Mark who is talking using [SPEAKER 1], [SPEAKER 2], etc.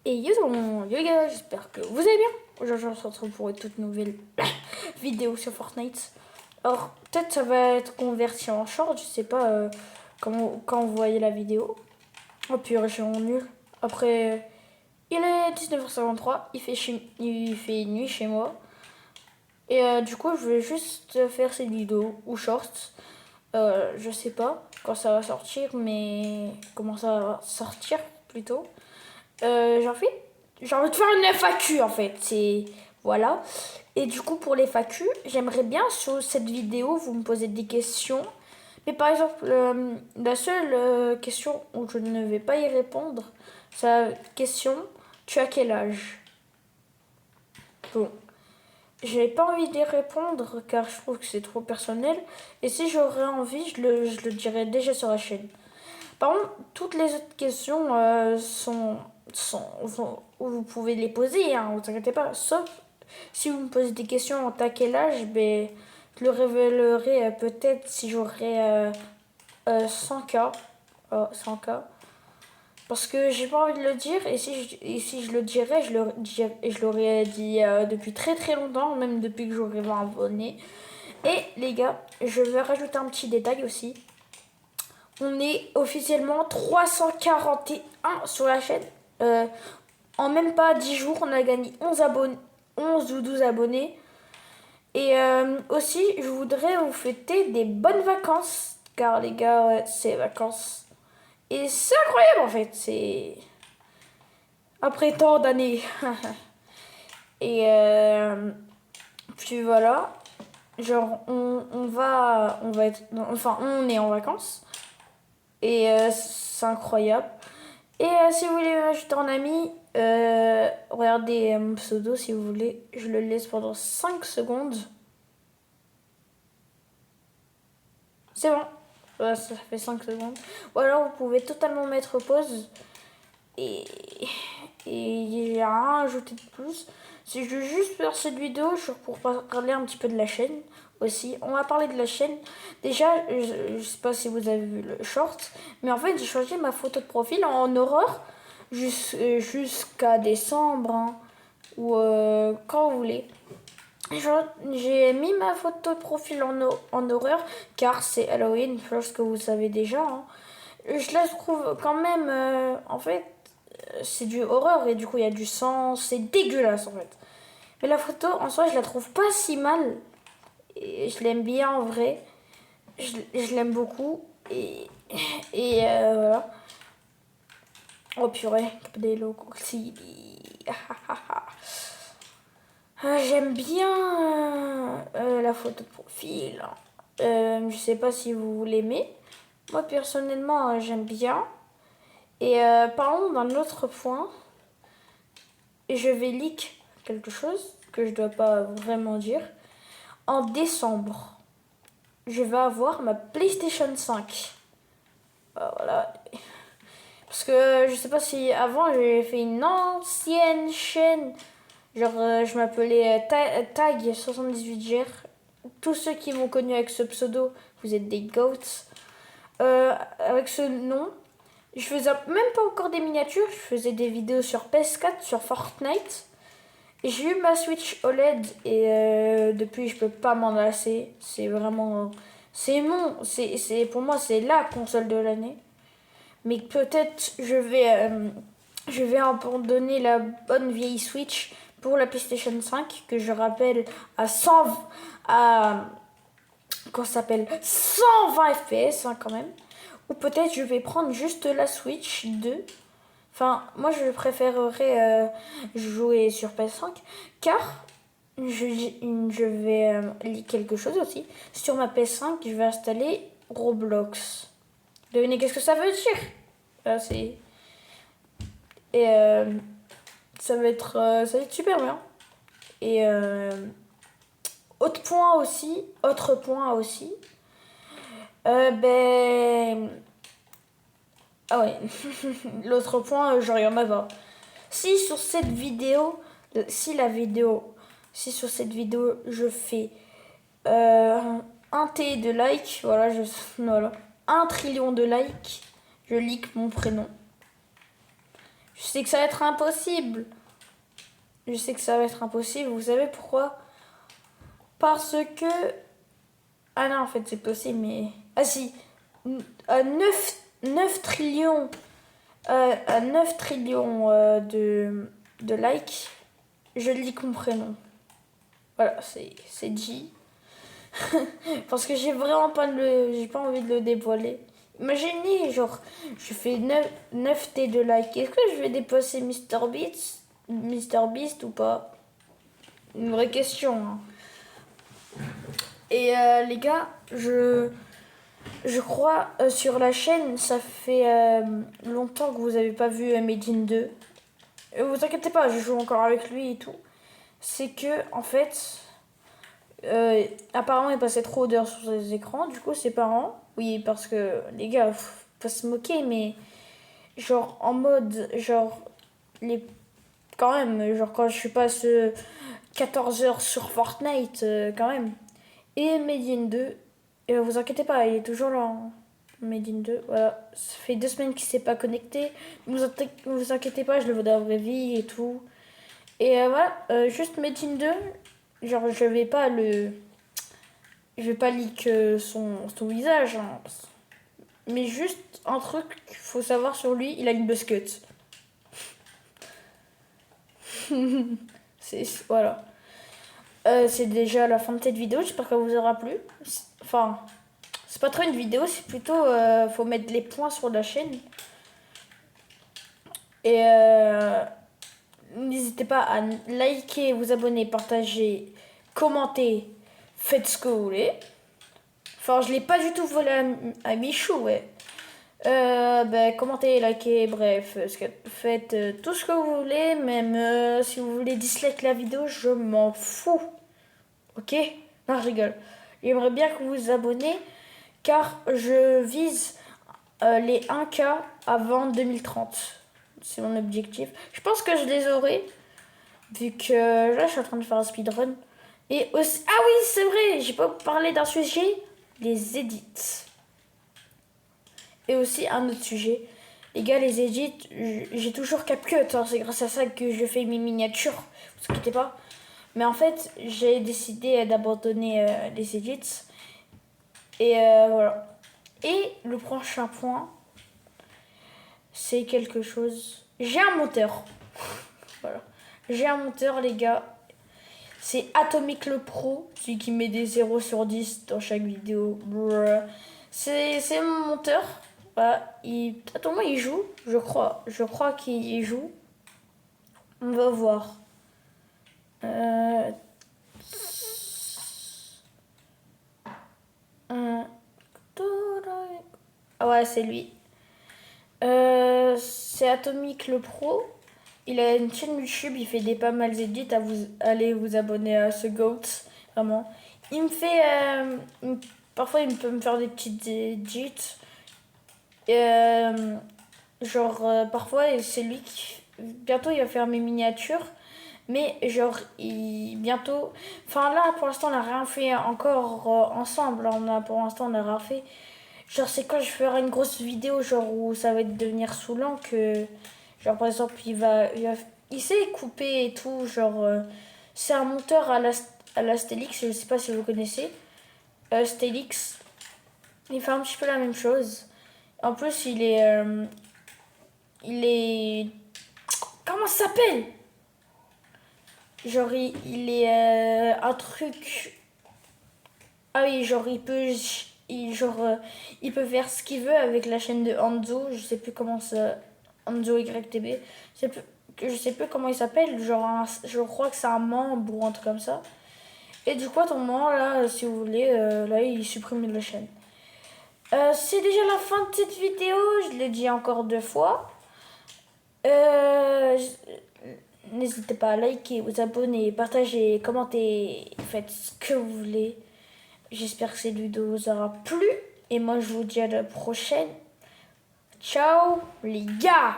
[SPEAKER 1] Et yo les gars, j'espère que vous allez bien. Aujourd'hui on se retrouve pour une toute nouvelle vidéo sur Fortnite. Alors peut-être ça va être converti en short, je sais pas quand vous voyez la vidéo. Oh purée, je suis en nul. Après, il est 19h53, il fait nuit chez moi. Et du coup je vais juste faire cette vidéo ou short. Je sais pas quand ça va sortir, mais comment ça va sortir plutôt. J'ai envie de faire une FAQ en fait. Voilà. Et du coup, pour les FAQ, j'aimerais bien sur cette vidéo, vous me posez des questions. Mais par exemple, la seule question où je ne vais pas y répondre, c'est la question, tu as quel âge? Bon, j'ai pas envie d'y répondre car je trouve que c'est trop personnel. Et si j'aurais envie, je le dirais déjà sur la chaîne. Par contre, toutes les autres questions vous pouvez les poser, hein, vous inquiétez pas. Sauf si vous me posez des questions à quel âge, ben, je le révélerai peut-être si j'aurai 100K. 100K. Parce que j'ai pas envie de le dire, et si je le dirais, je l'aurais dit depuis très très longtemps, même depuis que j'aurais 20 abonnés. Et les gars, je vais rajouter un petit détail aussi. On est officiellement 341 sur la chaîne. En même pas 10 jours, on a gagné 11 ou 12 abonnés. Et aussi, je voudrais vous fêter des bonnes vacances. Car les gars, ouais, c'est vacances. Et c'est incroyable en fait. C'est après tant d'années. Et puis voilà. Genre, on va être. Enfin, on est en vacances. Et c'est incroyable. Et si vous voulez m'ajouter en ami, regardez mon pseudo si vous voulez. Je le laisse pendant 5 secondes. C'est bon. Ça fait 5 secondes. Ou alors vous pouvez totalement mettre pause. Et il n'y a rien à ajouter de plus. Si je veux juste faire cette vidéo pour parler un petit peu de la chaîne aussi. On va parler de la chaîne. Déjà, je sais pas si vous avez vu le short, mais en fait j'ai changé ma photo de profil en horreur jusqu'à décembre, hein, ou quand vous voulez. J'ai mis ma photo de profil en horreur car c'est Halloween, chose que vous savez déjà, hein. Je la trouve quand même, en fait, c'est du horreur et du coup il y a du sang, c'est dégueulasse en fait. Mais la photo en soi, je la trouve pas si mal. Et je l'aime bien en vrai. Je l'aime beaucoup. Et voilà. Oh purée, Capdello Coxili. J'aime bien la photo de profil. Je sais pas si vous l'aimez. Moi personnellement, j'aime bien. Et parlons d'un autre point. Je vais leak quelque chose que je dois pas vraiment dire. En décembre, je vais avoir ma PlayStation 5. Voilà. Parce que je sais pas si avant j'ai fait une ancienne chaîne. Genre je m'appelais Tag 78Gr. Tous ceux qui m'ont connu avec ce pseudo, vous êtes des goats. Avec ce nom, je faisais même pas encore des miniatures. Je faisais des vidéos sur PS4, sur Fortnite. J'ai eu ma Switch OLED et depuis je peux pas m'en lasser. C'est vraiment, pour moi c'est la console de l'année. Mais peut-être je vais abandonner la bonne vieille Switch pour la PlayStation 5 que je rappelle à 100 à qu'on s'appelle 120 FPS, hein, quand même. Ou peut-être je vais prendre juste la Switch 2. Enfin, moi je préférerais jouer sur PS5 car je vais lire quelque chose aussi. Sur ma PS5, je vais installer Roblox. Devinez qu'est-ce que ça veut dire? C'est et ça va être super bien. Et autre point aussi. Ben ah ouais, l'autre point, genre il y en a 20. Si sur cette vidéo, si sur cette vidéo je fais un T de likes, voilà, 1 trillion de likes, je leak mon prénom. Je sais que ça va être impossible. Je sais que ça va être impossible. Vous savez pourquoi? Parce que... Ah non, en fait, c'est possible, mais... Ah si. 9 trillions... à 9 trillions de likes, je lis mon prénom. Voilà, c'est J. Parce que j'ai vraiment pas j'ai pas envie de le dévoiler. Imaginez, genre, je fais 9 T de likes. Est-ce que je vais dépasser Mister Beast ou pas? Une vraie question. Hein. Et les gars, je crois sur la chaîne, ça fait longtemps que vous avez pas vu Medine 2. Vous inquiétez pas, je joue encore avec lui et tout. C'est que, en fait, apparemment il passait trop d'heures sur ses écrans. Du coup, ses parents, oui, parce que les gars, faut pas se moquer, mais genre en mode, genre, quand même, genre quand je passe 14 heures sur Fortnite, quand même. Et Medine 2, vous inquiétez pas, il est toujours là. Hein. Medine 2, voilà. Ça fait 2 semaines qu'il s'est pas connecté. Vous inquiétez pas, je le vois dans la vraie vie et tout. Et voilà, juste Medine 2, genre je vais pas leak son visage. Hein. Mais juste un truc qu'il faut savoir sur lui, il a une buzzcut. Voilà. C'est déjà la fin de cette vidéo, j'espère qu'elle vous aura plu. Enfin, c'est pas trop une vidéo, c'est plutôt faut mettre les points sur la chaîne. Et n'hésitez pas à liker, vous abonner, partager, commenter, faites ce que vous voulez. Enfin, je l'ai pas du tout volé à Michou, ouais. Commentez, likez, bref, faites tout ce que vous voulez, même si vous voulez dislike la vidéo, je m'en fous. Ok? Non, je rigole. J'aimerais bien que vous vous abonnez, car je vise les 1K avant 2030. C'est mon objectif. Je pense que je les aurai, vu que là, je suis en train de faire un speedrun. Et aussi... Ah oui, c'est vrai, j'ai pas parlé d'un sujet, les edits. Et aussi un autre sujet. Les gars, les edits, j'ai toujours CapCut. Hein, c'est grâce à ça que je fais mes miniatures. Vous inquiétez pas. Mais en fait, j'ai décidé d'abandonner les edits. Et voilà. Et le prochain point, c'est quelque chose... J'ai un monteur. Voilà. J'ai un monteur, les gars. C'est Atomic le Pro, celui qui met des 0 sur 10 dans chaque vidéo. C'est mon monteur. Voilà. Attends, moi, il joue, je crois. Je crois qu'il joue. On va voir. Ah ouais, c'est lui. C'est Atomic le Pro. Il a une chaîne YouTube, il fait des pas mal d'édits. Allez vous abonner à ce GOAT. Vraiment. Il me fait. Parfois, il peut me faire des petites edits. Parfois, c'est lui qui. Bientôt, il va faire mes miniatures. Mais, genre, bientôt. Enfin, là, pour l'instant, on n'a rien fait encore ensemble. Pour l'instant, on n'a rien fait. Genre, c'est quand je ferai une grosse vidéo, genre, où ça va devenir saoulant que. Genre, par exemple, il sait couper et tout. Genre, c'est un monteur à la Stelix, je sais pas si vous connaissez. Stelix. Il fait un petit peu la même chose. En plus, il est. Comment ça s'appelle? Genre, il est un truc. Ah oui, genre, il peut faire ce qu'il veut avec la chaîne de Hanzo. Je sais plus comment ça. Hanzo YTB. Je sais plus comment il s'appelle. Genre, je crois que c'est un membre ou un truc comme ça. Et du coup, à ton moment, là, si vous voulez, là, il supprime la chaîne. C'est déjà la fin de cette vidéo. Je l'ai dit encore 2 fois. N'hésitez pas à liker, vous abonner, partager, commenter. Faites ce que vous voulez. J'espère que cette vidéo vous aura plu. Et moi, je vous dis à la prochaine. Ciao, les gars!